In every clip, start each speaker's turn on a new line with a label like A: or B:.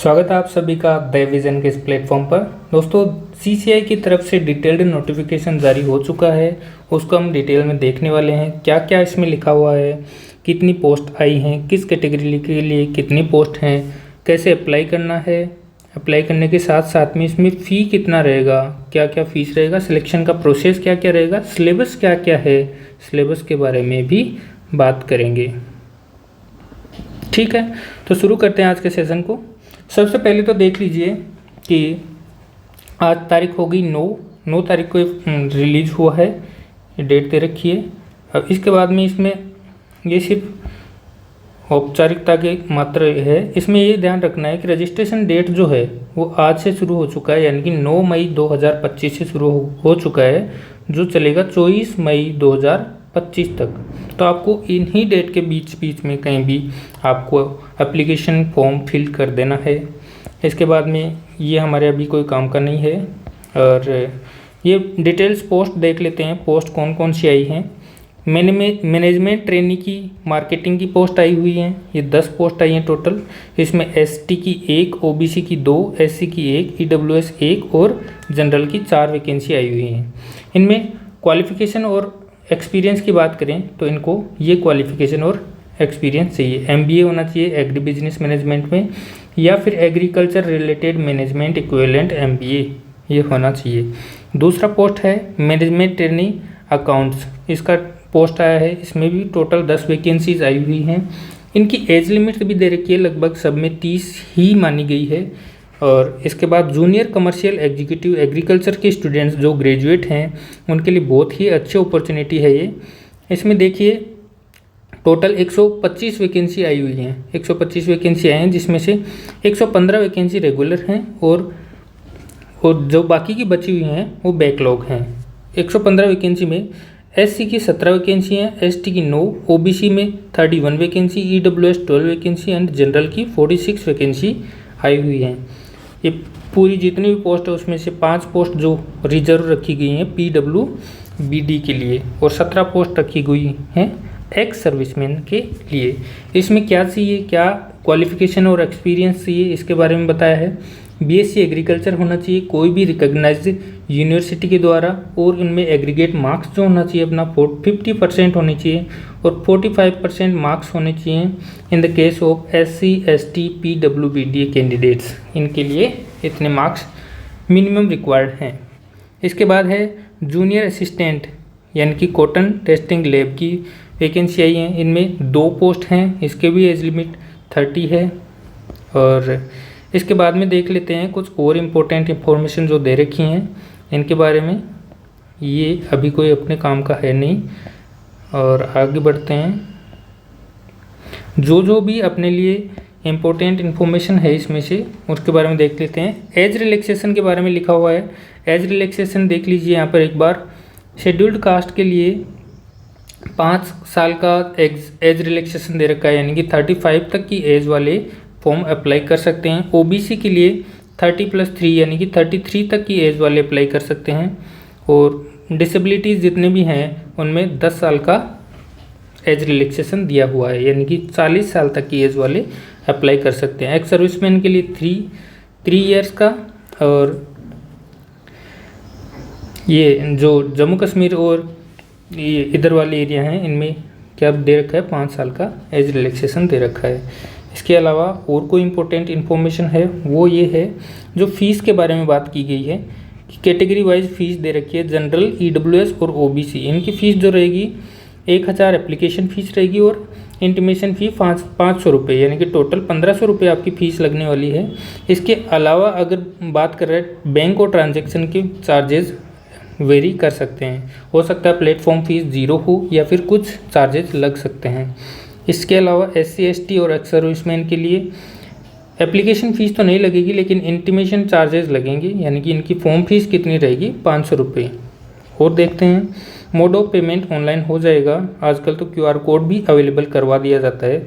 A: स्वागत है आप सभी का द विजन के इस प्लेटफॉर्म पर। दोस्तों, सीसीआई की तरफ से डिटेल्ड नोटिफिकेशन जारी हो चुका है, उसको हम डिटेल में देखने वाले हैं। क्या क्या इसमें लिखा हुआ है, कितनी पोस्ट आई हैं, किस कैटेगरी के लिए कितनी पोस्ट हैं, कैसे अप्लाई करना है, अप्लाई करने के साथ साथ में इसमें फ़ी कितना रहेगा, क्या क्या फ़ीस रहेगा, सिलेक्शन का प्रोसेस क्या क्या रहेगा, सिलेबस क्या क्या है, सिलेबस के बारे में भी बात करेंगे। ठीक है, तो शुरू करते हैं आज के सेशन को। सबसे पहले तो देख लीजिए कि आज तारीख हो गई 9 तारीख को रिलीज हुआ है, डेट दे रखी है। अब इसके बाद में इसमें ये सिर्फ औपचारिकता के मात्र है। इसमें ये ध्यान रखना है कि रजिस्ट्रेशन डेट जो है वो आज से शुरू हो चुका है, यानी कि 9 मई 2025 से शुरू हो चुका है, जो चलेगा 24 मई 2025 तक। तो आपको इन्हीं डेट के बीच में कहीं भी आपको एप्लीकेशन फॉर्म फिल कर देना है। इसके बाद में ये हमारे अभी कोई काम का नहीं है। और ये डिटेल्स पोस्ट देख लेते हैं, पोस्ट कौन कौन सी आई हैं। मैनेजमेंट ट्रेनी की मार्केटिंग की पोस्ट आई हुई हैं, ये 10 पोस्ट आई हैं टोटल। इसमें एसटी की 1, ओबीसी की 2, एससी की 1, ईडब्ल्यूएस 1 और जनरल की 4 वैकेंसी आई हुई हैं। इनमें क्वालिफिकेशन और एक्सपीरियंस की बात करें तो इनको ये क्वालिफिकेशन और एक्सपीरियंस चाहिए। एमबीए होना चाहिए एग्री बिजनेस मैनेजमेंट में, या फिर agriculture related management equivalent MBA ये होना चाहिए। दूसरा पोस्ट है मैनेजमेंट ट्रेनी अकाउंट्स, इसका पोस्ट आया है। इसमें भी टोटल 10 वैकेंसीज आई हुई हैं। इनकी एज लिमिट भी दे रखी है, लगभग सब में 30 ही मानी गई है। और इसके बाद जूनियर कमर्शियल एग्जीक्यूटिव एग्रीकल्चर के स्टूडेंट्स जो ग्रेजुएट हैं उनके लिए बहुत ही अच्छी अपॉर्चुनिटी है ये। इसमें देखिए टोटल 125 वैकेंसी आई हुई हैं, 125 वैकेंसी आई हैं, जिसमें से 115 वैकेंसी रेगुलर हैं और जो बाकी की बची हुई हैं वो बैकलॉग हैं। 115 वैकेंसी में एससी की 17 वैकेंसी हैं, एसटी की 9, ओबीसी में 31 vacancy, EWS 12 vacancy and general की 46 वैकेंसी आई हुई हैं। ये पूरी जितनी भी पोस्ट है उसमें से 5 पोस्ट जो रिजर्व रखी गई हैं पीडब्ल्यूबीडी के लिए, और 17 पोस्ट रखी गई हैं एक्स सर्विसमैन के लिए। इसमें क्या चाहिए, क्या क्वालिफिकेशन और एक्सपीरियंस चाहिए, इसके बारे में बताया है। बीएससी एग्रीकल्चर होना चाहिए कोई भी रिकॉग्नाइज्ड यूनिवर्सिटी के द्वारा, और इनमें एग्रीगेट मार्क्स जो होना चाहिए अपना 50% होने चाहिए, और 45% मार्क्स होने चाहिए in the case of SC ST PWBD candidates. इनके लिए इतने मार्क्स मिनिमम रिक्वायर्ड हैं। इसके बाद है जूनियर असिस्टेंट यानी कि कॉटन टेस्टिंग लैब की वैकेंसी आई हैं। इनमें 2 पोस्ट हैं, इसके भी एज लिमिट 30 है। और इसके बाद में देख लेते हैं कुछ और इम्पोर्टेंट इन्फॉर्मेशन जो दे रखी हैं इनके बारे में। ये अभी कोई अपने काम का है नहीं, और आगे बढ़ते हैं। जो भी अपने लिए इम्पोर्टेंट इन्फॉर्मेशन है इसमें से उसके बारे में देख लेते हैं। एज रिलैक्सेशन के बारे में लिखा हुआ है। एज रिलैक्सेशन देख लीजिए यहाँ पर एक बार। शेड्यूल्ड कास्ट के लिए 5 साल का एज रिलैक्सेशन दे रखा है, यानी कि 35 तक की एज वाले फॉर्म अप्लाई कर सकते हैं। ओबीसी के लिए 30+3 यानी कि 33 तक की एज वाले अप्लाई कर सकते हैं। और डिसेबिलिटीज़ जितने भी हैं उनमें 10 साल का एज रिलैक्सेशन दिया हुआ है, यानी कि 40 साल तक की एज वाले अप्लाई कर सकते हैं। एक्स सर्विसमैन के लिए 3 ईयर्स का, और ये जो जम्मू कश्मीर और ये इधर वाले एरिया हैं इनमें क्या दे रखा है, 5 साल का एज रिलैक्सेशन दे रखा है। इसके अलावा और कोई इम्पोर्टेंट इन्फॉर्मेशन है वो ये है, जो फीस के बारे में बात की गई है कि कैटेगरी वाइज फ़ीस दे रखी है। जनरल, ईडब्ल्यूएस और ओबीसी इनकी फ़ीस जो रहेगी 1000 एप्लीकेशन फ़ीस रहेगी, और इंटीमेशन फ़ी 500 रुपये, यानी कि टोटल 1500 रुपये आपकी फ़ीस लगने वाली है। इसके अलावा अगर बात कर रहे हैं बैंक और ट्रांजेक्शन के चार्जेस वेरी कर सकते हैं, हो सकता है प्लेटफॉर्म फ़ीस 0 हो या फिर कुछ चार्जेस लग सकते हैं। इसके अलावा एससी एसटी और एक्स सर्विसमैन के लिए एप्लीकेशन फ़ीस तो नहीं लगेगी, लेकिन इंटीमेशन चार्जेस लगेंगे, यानी कि इनकी फॉर्म फीस कितनी रहेगी, 500 रुपये। और देखते हैं मोड ऑफ पेमेंट ऑनलाइन हो जाएगा। आजकल तो QR कोड भी अवेलेबल करवा दिया जाता है,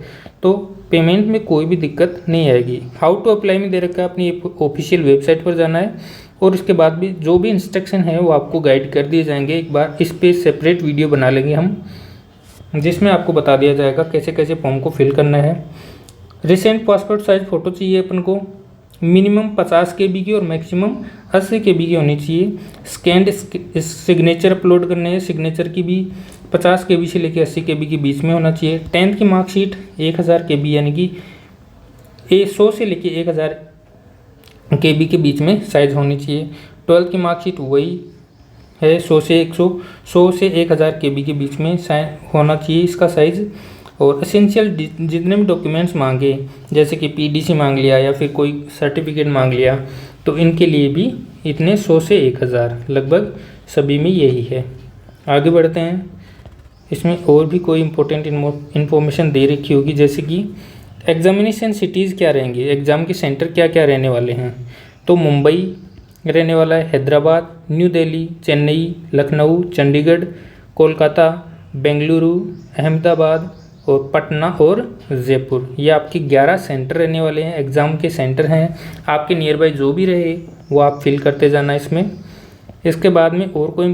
A: तो पेमेंट में कोई भी दिक्कत नहीं आएगी। हाउ टू अप्लाई में दे रखा है, अपनी ऑफिशियल वेबसाइट पर जाना है, और इसके बाद भी जो भी इंस्ट्रक्शन है वो आपको गाइड कर दिए जाएंगे। एक बार इस पर सेपरेट वीडियो बना लेंगे हम, जिसमें आपको बता दिया जाएगा कैसे कैसे फॉर्म को फिल करना है। रिसेंट पासपोर्ट साइज फ़ोटो चाहिए अपन को, मिनिमम 50 KB की और मैक्सिमम 80 KB की होनी चाहिए। स्कैंड सिग्नेचर अपलोड करने हैं, सिग्नेचर की भी 50 KB से लेकर 80 KB के बीच में होना चाहिए। 10th की मार्कशीट 1000 KB यानी कि 100 से लेकर 1000 KB के बीच में साइज़ होनी चाहिए। 12th की मार्कशीट वही है 100 से 1000 KB के बीच में होना चाहिए इसका साइज़। और एसेंशियल जितने भी डॉक्यूमेंट्स मांगे जैसे कि PDC मांग लिया या फिर कोई सर्टिफिकेट मांग लिया तो इनके लिए भी इतने 100 से 1000 लगभग सभी में यही है। आगे बढ़ते हैं। इसमें और भी कोई इम्पोर्टेंट इन्फॉर्मेशन दे रखी होगी जैसे कि एग्जामिनेशन सिटीज़ क्या रहेंगे, एग्ज़ाम के सेंटर क्या क्या रहने वाले हैं। तो मुंबई रहने वाला है, हैदराबाद, न्यू दिल्ली, चेन्नई, लखनऊ, चंडीगढ़, कोलकाता, बेंगलुरु, अहमदाबाद और पटना और जयपुर। ये आपके 11 सेंटर रहने वाले हैं, एग्ज़ाम के सेंटर हैं। आपके नियर बाई जो भी रहे वो आप फिल करते जाना इसमें। इसके बाद में और कोई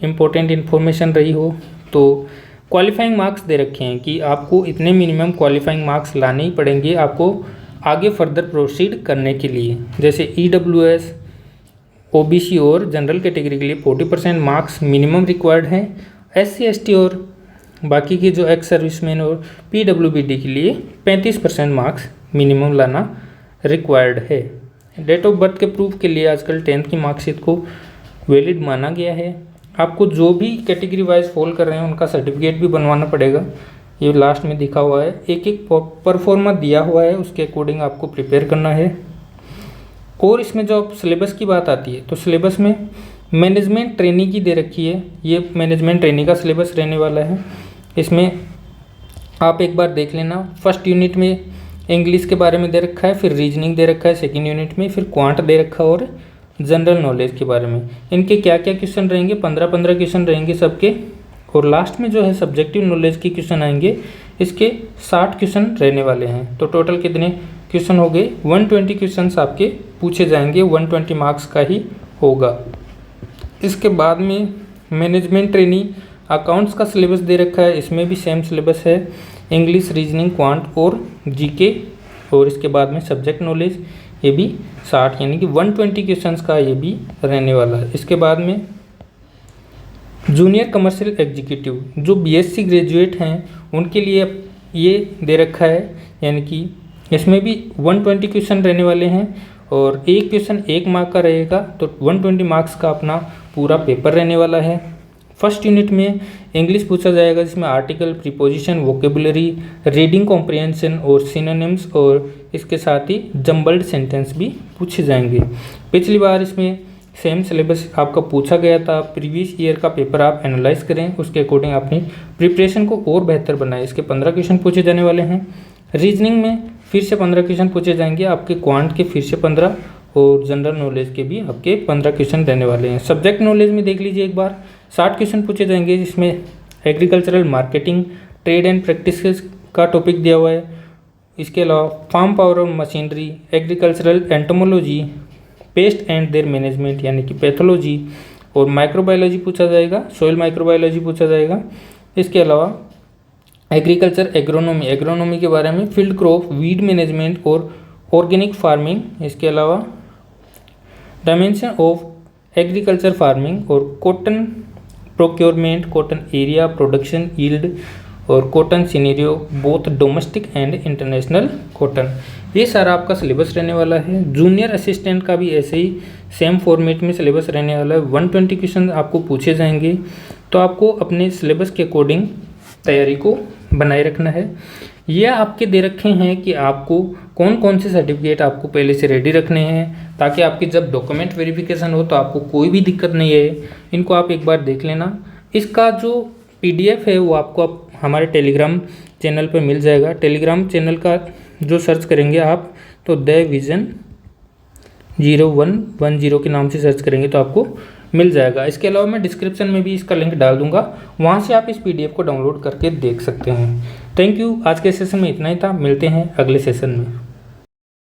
A: इम्पोर्टेंट इन्फॉर्मेशन रही हो तो क्वालिफाइंग मार्क्स दे रखे हैं कि आपको इतने मिनिमम क्वालिफाइंग मार्क्स लाने ही पड़ेंगे आपको आगे फर्दर प्रोसीड करने के लिए। जैसे EWS, OBC और जनरल कैटेगरी के लिए 40% मार्क्स मिनिमम रिक्वायर्ड हैं। SC ST और बाकी के जो एक्स सर्विसमैन और PWBD के लिए 35% मार्क्स मिनिमम लाना रिक्वायर्ड है। डेट ऑफ बर्थ के प्रूफ के लिए आजकल 10th की मार्कशीट को वैलिड माना गया है। आपको जो भी कैटेगरी वाइज फॉल कर रहे हैं उनका सर्टिफिकेट भी बनवाना पड़ेगा। ये लास्ट में दिखा हुआ है, एक एक परफॉर्मा दिया हुआ है, उसके अकॉर्डिंग आपको प्रिपेयर करना है। और इसमें जो सिलेबस की बात आती है तो सिलेबस में मैनेजमेंट ट्रेनिंग की दे रखी है। ये मैनेजमेंट ट्रेनिंग का सिलेबस रहने वाला है। इसमें आप एक बार देख लेना। फर्स्ट यूनिट में इंग्लिश के बारे में दे रखा है, फिर रीजनिंग दे रखा है सेकंड यूनिट में, फिर क्वांट दे रखा है और जनरल नॉलेज के बारे में। इनके क्या क्या क्वेश्चन रहेंगे, 15-15 क्वेश्चन रहेंगे सबके। और लास्ट में जो है सब्जेक्टिव नॉलेज के क्वेश्चन आएंगे, इसके 60 क्वेश्चन रहने वाले हैं। तो टोटल कितने क्वेश्चन हो गए, 120 क्वेश्चन आपके पूछे जाएंगे, 120 मार्क्स का ही होगा। इसके बाद में मैनेजमेंट ट्रेनिंग अकाउंट्स का सिलेबस दे रखा है, इसमें भी सेम सिलेबस है, इंग्लिश, रीजनिंग, क्वांट और GK। और इसके बाद में सब्जेक्ट नॉलेज ये भी 60 यानी कि 120 क्वेश्चंस का ये भी रहने वाला है। इसके बाद में जूनियर कमर्शियल एग्जीक्यूटिव जो BSc ग्रेजुएट हैं उनके लिए ये दे रखा है, यानी कि इसमें भी 120 क्वेश्चन रहने वाले हैं और एक क्वेश्चन 1 मार्क का रहेगा, तो 120 मार्क्स का अपना पूरा पेपर रहने वाला है। फर्स्ट यूनिट में इंग्लिश पूछा जाएगा जिसमें article, preposition, vocabulary, reading comprehension और सिनोनिम्स और इसके साथ ही जम्बल्ड सेंटेंस भी पूछे जाएंगे। पिछली बार इसमें सेम सिलेबस आपका पूछा गया था। प्रीवियस ईयर का पेपर आप एनालाइज करें, उसके अकॉर्डिंग अपनी प्रिपरेशन को और बेहतर बनाएं। इसके 15 क्वेश्चन पूछे जाने वाले हैं। रीजनिंग में फिर से 15 क्वेश्चन पूछे जाएंगे आपके, क्वांट के फिर से 15 और जनरल नॉलेज के भी आपके 15 क्वेश्चन रहने वाले हैं। सब्जेक्ट नॉलेज में देख लीजिए एक बार, 60 क्वेश्चन पूछे जाएंगे जिसमें agricultural marketing, trade and practices का टॉपिक दिया हुआ है। इसके अलावा फार्म पावर और machinery, agricultural entomology, paste and there management यानी कि पैथोलॉजी और माइक्रोबायोलॉजी पूछा जाएगा, सॉइल माइक्रोबायोलॉजी पूछा जाएगा। इसके अलावा एग्रीकल्चर एग्रोनॉमी, एग्रोनॉमी के बारे में, फील्ड क्रॉप, वीड मैनेजमेंट और ऑर्गेनिक फार्मिंग। इसके अलावा डायमेंशन ऑफ एग्रीकल्चर फार्मिंग और cotton procurement, cotton area, production, yield और cotton scenario both domestic and international cotton. ये सारा आपका सिलेबस रहने वाला है। जूनियर असिस्टेंट का भी ऐसे ही सेम फॉर्मेट में सिलेबस रहने वाला है। 120 क्वेश्चन आपको पूछे जाएंगे, तो आपको अपने सिलेबस के अकॉर्डिंग तैयारी को बनाए रखना है। ये आपके दे रखे हैं कि आपको कौन कौन से सर्टिफिकेट आपको पहले से रेडी रखने हैं, ताकि आपकी जब डॉक्यूमेंट वेरिफिकेशन हो तो आपको कोई भी दिक्कत नहीं है। इनको आप एक बार देख लेना। इसका जो PDF है वो आपको हमारे टेलीग्राम चैनल पर मिल जाएगा। टेलीग्राम चैनल का जो सर्च करेंगे आप तो द विजन 0110 के नाम से सर्च करेंगे तो आपको मिल जाएगा। इसके अलावा मैं डिस्क्रिप्शन में भी इसका लिंक डाल दूंगा, वहाँ से आप इस PDF को डाउनलोड करके देख सकते हैं। Thank you. आज के सेशन में इतना ही था, मिलते हैं अगले सेशन में।